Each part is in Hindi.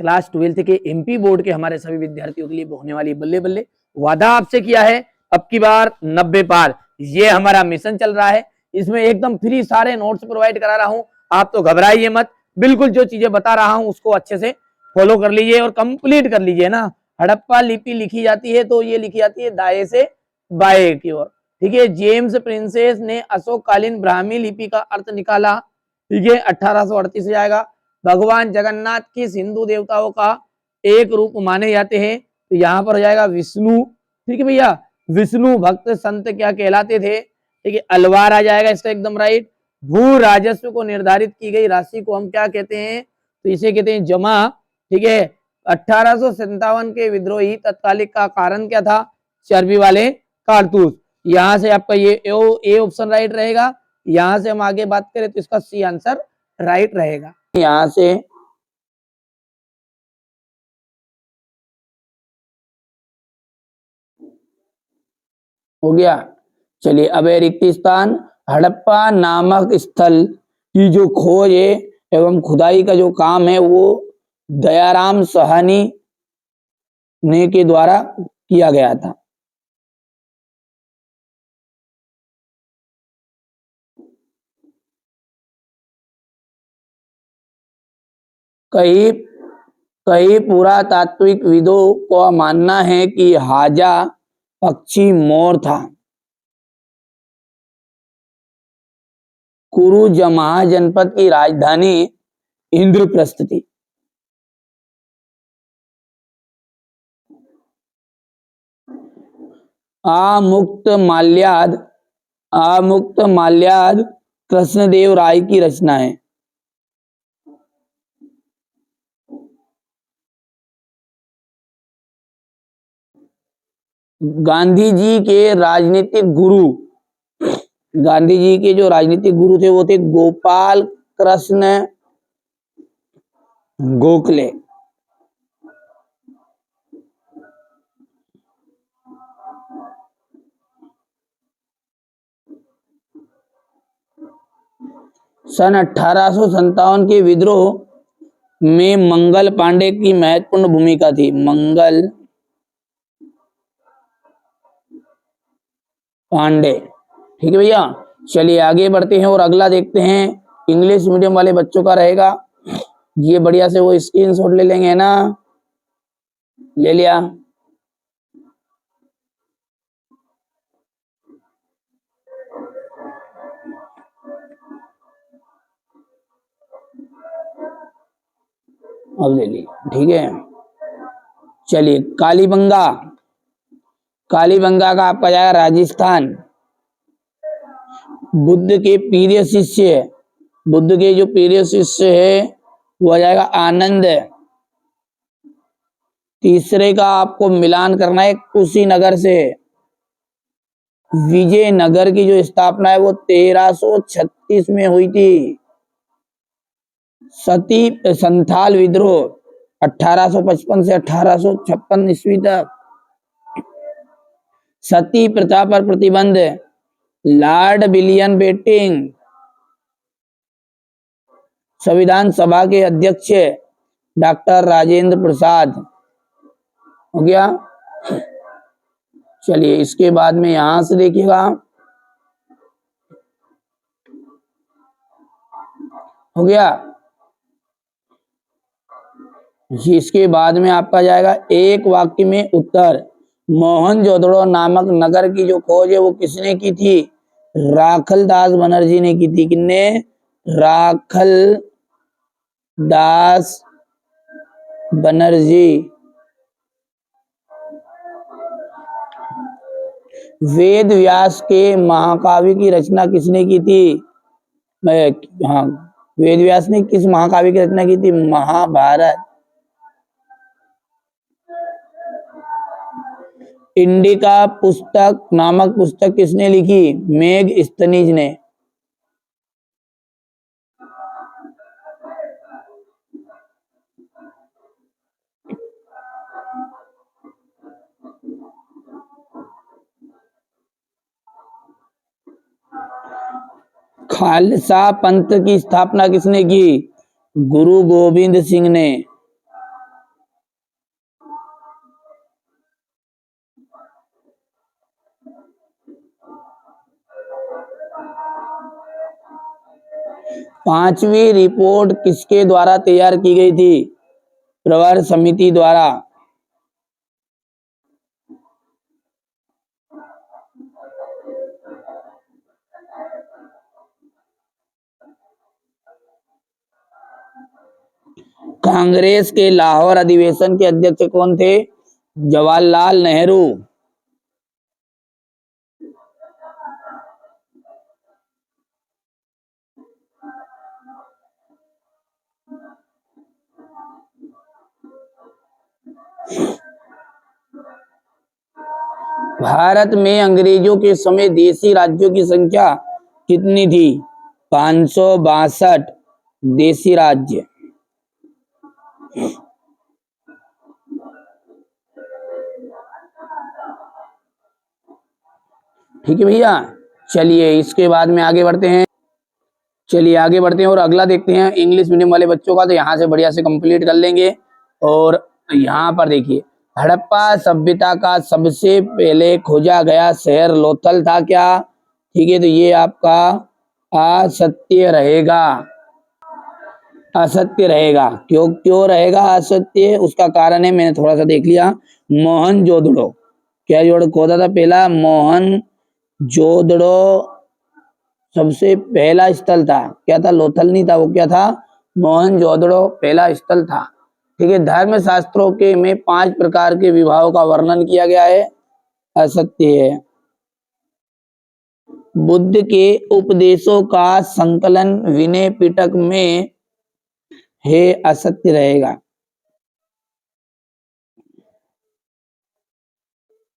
क्लास 12th के एमपी बोर्ड के हमारे सभी विद्यार्थियों के लिए होने वाली बल्ले बल्ले। वादा आपसे किया है अब की बार 90 पार, ये हमारा मिशन चल रहा है। इसमें एकदम फ्री सारे नोट्स प्रोवाइड करा रहा हूं, आप तो घबराइए मत, बिल्कुल जो चीजें बता रहा हूं उसको अच्छे से फॉलो कर लीजिए और कंप्लीट कर लीजिए ना। हड़प्पा लिपि लिखी जाती है तो ये लिखी जाती है दाएं से बाएं की ओर, ठीक है। जेम्स प्रिंसेस ने अशोककालीन ब्राह्मी लिपि का अर्थ निकाला, ठीक है, 1838 से आएगा। भगवान जगन्नाथ किस हिंदू देवताओं का एक रूप माने जाते हैं, तो यहाँ पर हो जाएगा विष्णु, ठीक है भैया। विष्णु भक्त संत क्या कहलाते थे, ठीक है, अलवार आ जाएगा इसका एकदम राइट। भू राजस्व को निर्धारित की गई राशि को हम क्या कहते हैं, तो इसे कहते हैं जमा, ठीक है। 1857 के विद्रोही तत्कालिक का कारण क्या था, चर्बी वाले कारतूस। यहां से आपका ये ए ऑप्शन राइट रहेगा। यहां से हम आगे बात करें तो इसका सी आंसर राइट रहेगा। यहां से हो गया। चलिए अब है रिक्त स्थान। हड़प्पा नामक स्थल की जो खोज है एवं खुदाई का जो काम है वो दयाराम साहनी ने के द्वारा किया गया था। कई कई पुरातात्विक विदों का मानना है कि हाजा पक्षी मोर था। कुरु जमाह जनपद की राजधानी इंद्रप्रस्थ थी। आमुक्त माल्याद कृष्णदेव राय की रचना है। गांधी जी के राजनीतिक गुरु, गांधी जी के जो राजनीतिक गुरु थे वो थे गोपाल कृष्ण गोखले। सन 1857 के विद्रोह में मंगल पांडे की महत्वपूर्ण भूमिका थी। मंगल पांडे, ठीक है भैया। चलिए आगे बढ़ते हैं और अगला देखते हैं। इंग्लिश मीडियम वाले बच्चों का रहेगा, ये बढ़िया से वो स्क्रीनशॉट ले लेंगे ना, ले लिया। अब ले ली, ठीक है। चलिए कालीबंगा, कालीबंगा का आपका जाएगा राजस्थान। बुद्ध के प्रिय शिष्य, बुद्ध के जो प्रिय शिष्य है वो आ जाएगा आनंद। तीसरे का आपको मिलान करना है कुशीनगर से। विजयनगर की जो स्थापना है वो 1336 में हुई थी। सती संथाल विद्रोह 1855 से 1856 ईस्वी तक। सती प्रथा पर प्रतिबंध लॉर्ड विलियम बेंटिंक। संविधान सभा के अध्यक्ष डॉक्टर राजेंद्र प्रसाद। हो गया। चलिए इसके बाद में यहां से देखिएगा, हो गया। इसके बाद में आपका जाएगा एक वाक्य में उत्तर। मोहनजोदड़ो नामक नगर की जो खोज है वो किसने की थी, राखलदास बनर्जी ने की थी। किसने, राखलदास बनर्जी। वेद व्यास के महाकाव्य की रचना किसने की थी, हाँ वेद व्यास ने किस महाकाव्य की रचना की थी, महाभारत। इंडिका पुस्तक नामक पुस्तक किसने लिखी, मेगस्थनीज ने। खालसा पंथ की स्थापना किसने की, गुरु गोविंद सिंह ने। पांचवी रिपोर्ट किसके द्वारा तैयार की गई थी? प्रवर समिति द्वारा। कांग्रेस के लाहौर अधिवेशन के अध्यक्ष कौन थे? जवाहरलाल नेहरू। भारत में अंग्रेजों के समय देशी राज्यों की संख्या कितनी थी? 562 देशी राज्य। ठीक है भैया, चलिए इसके बाद में आगे बढ़ते हैं। और अगला देखते हैं इंग्लिश मीडियम वाले बच्चों का, तो यहाँ से बढ़िया से कंप्लीट कर लेंगे। और यहाँ पर देखिए, हड़प्पा सभ्यता का सबसे पहले खोजा गया शहर लोथल था क्या? ठीक है, तो ये आपका असत्य रहेगा। असत्य रहेगा। क्यों रहेगा असत्य? उसका कारण है, मैंने थोड़ा सा देख लिया। मोहनजोदड़ो, क्या जोड़ खोदा था पहला? मोहनजोदड़ो सबसे पहला स्थल था। क्या था? लोथल नहीं था, वो क्या था? मोहनजोदड़ो पहला स्थल था। ठीक है, धर्म शास्त्रों के में 5 प्रकार के विवाहों का वर्णन किया गया है। असत्य है। बुद्ध के उपदेशों का संकलन विनय पिटक में है। असत्य रहेगा।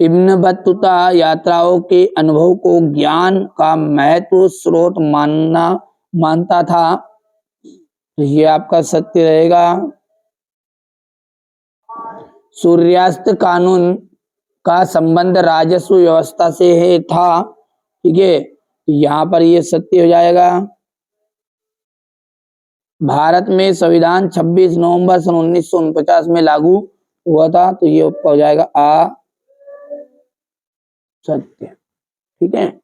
इब्न बत्तूता यात्राओं के अनुभव को ज्ञान का महत्व स्रोत मानता था। ये आपका सत्य रहेगा। सूर्यास्त कानून का संबंध राजस्व व्यवस्था से है था। ठीक है, यहाँ पर ये सत्य हो जाएगा। भारत में संविधान 26 नवंबर सन 1949 में लागू हुआ था, तो ये हो जाएगा सत्य। ठीक है,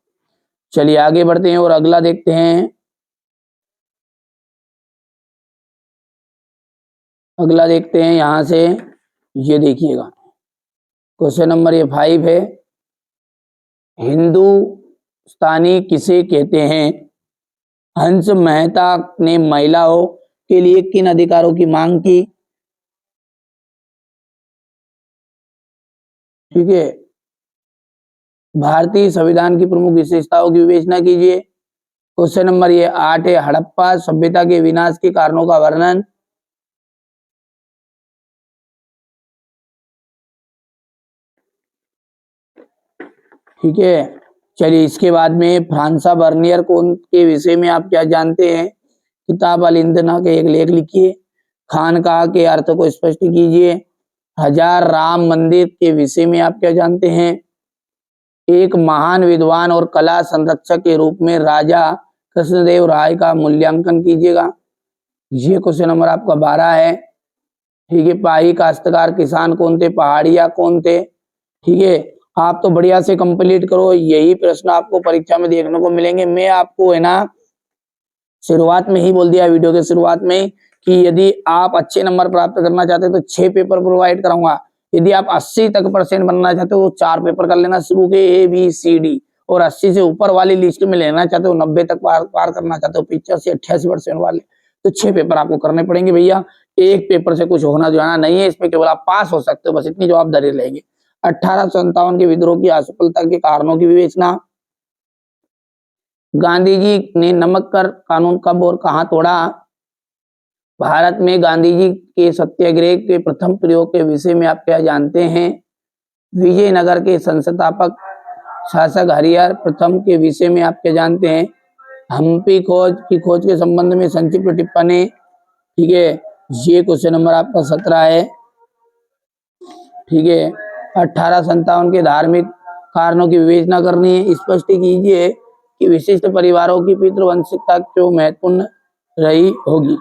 चलिए आगे बढ़ते हैं और अगला देखते हैं। यहां से ये देखिएगा, क्वेश्चन नंबर ये 5 है। हिंदुस्तानी किसे कहते हैं? हंस मेहता ने महिलाओं के लिए किन अधिकारों की मांग की? ठीक है, भारतीय संविधान की प्रमुख विशेषताओं की विवेचना कीजिए। क्वेश्चन नंबर ये 8 है। हड़प्पा सभ्यता के विनाश के कारणों का वर्णन। ठीक है, चलिए इसके बाद में फ्रांसा बर्नियर कौन के विषय में आप क्या जानते हैं? किताब अल इंदना के एक लेख लिखिए। खानकाह के अर्थ को स्पष्ट कीजिए। हजार राम मंदिर के विषय में आप क्या जानते हैं? एक महान विद्वान और कला संरक्षक के रूप में राजा कृष्णदेव राय का मूल्यांकन कीजिएगा। ये क्वेश्चन नंबर आपका 12 है। ठीक है, पाही काश्तकार किसान कौन थे? पहाड़िया कौन थे? ठीक है, आप तो बढ़िया से कंप्लीट करो, यही प्रश्न आपको परीक्षा में देखने को मिलेंगे। मैं आपको है ना शुरुआत में ही बोल दिया, वीडियो के शुरुआत में, कि यदि आप अच्छे नंबर प्राप्त करना चाहते हैं तो 6 पेपर प्रोवाइड कराऊंगा। यदि आप 80 तक % बनना चाहते हो तो 4 पेपर कर लेना शुरू के ABCD, और 80 से ऊपर वाली लिस्ट में लेना चाहते हो, 90 तक पार करना चाहते हो, 85 से 88% वाले, तो 6 पेपर आपको करने पड़ेंगे भैया। एक पेपर से कुछ होना जाना नहीं है, इसमें केवल आप पास हो सकते हो, बस इतनी जवाबदारी रहेगी। 1857 के विद्रोह की असफलता के कारणों की विवेचना। गांधी जी ने नमक कर कानून कब और कहां तोड़ा? भारत में गांधी जी के सत्याग्रह के प्रथम प्रयोग के विषय में आप क्या जानते हैं? विजयनगर के संस्थापक शासक हरिहर प्रथम के विषय में आप क्या जानते हैं? हम्पी खोज के संबंध में संक्षिप्त टिप्पणी। ठीक है, ये क्वेश्चन नंबर आपका 17 है। ठीक है, 1857 के धार्मिक कारणों की विवेचना करनी है। स्पष्ट कीजिए कि विशिष्ट परिवारों की पितृवंशिकता क्यों महत्वपूर्ण रही होगी।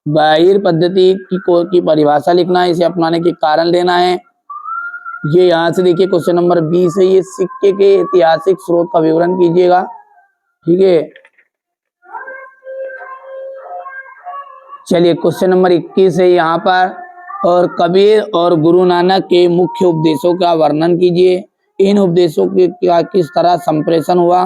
बाहिर पद्धति की परिभाषा लिखना है, इसे अपनाने के कारण लेना है। ये यहाँ से देखिए क्वेश्चन नंबर 20 है। ये सिक्के के ऐतिहासिक स्रोत का विवरण कीजिएगा। ठीक है, चलिए क्वेश्चन नंबर 21 है यहाँ पर, और कबीर और गुरु नानक के मुख्य उपदेशों का वर्णन कीजिए। इन उपदेशों के क्या किस तरह संप्रेषण हुआ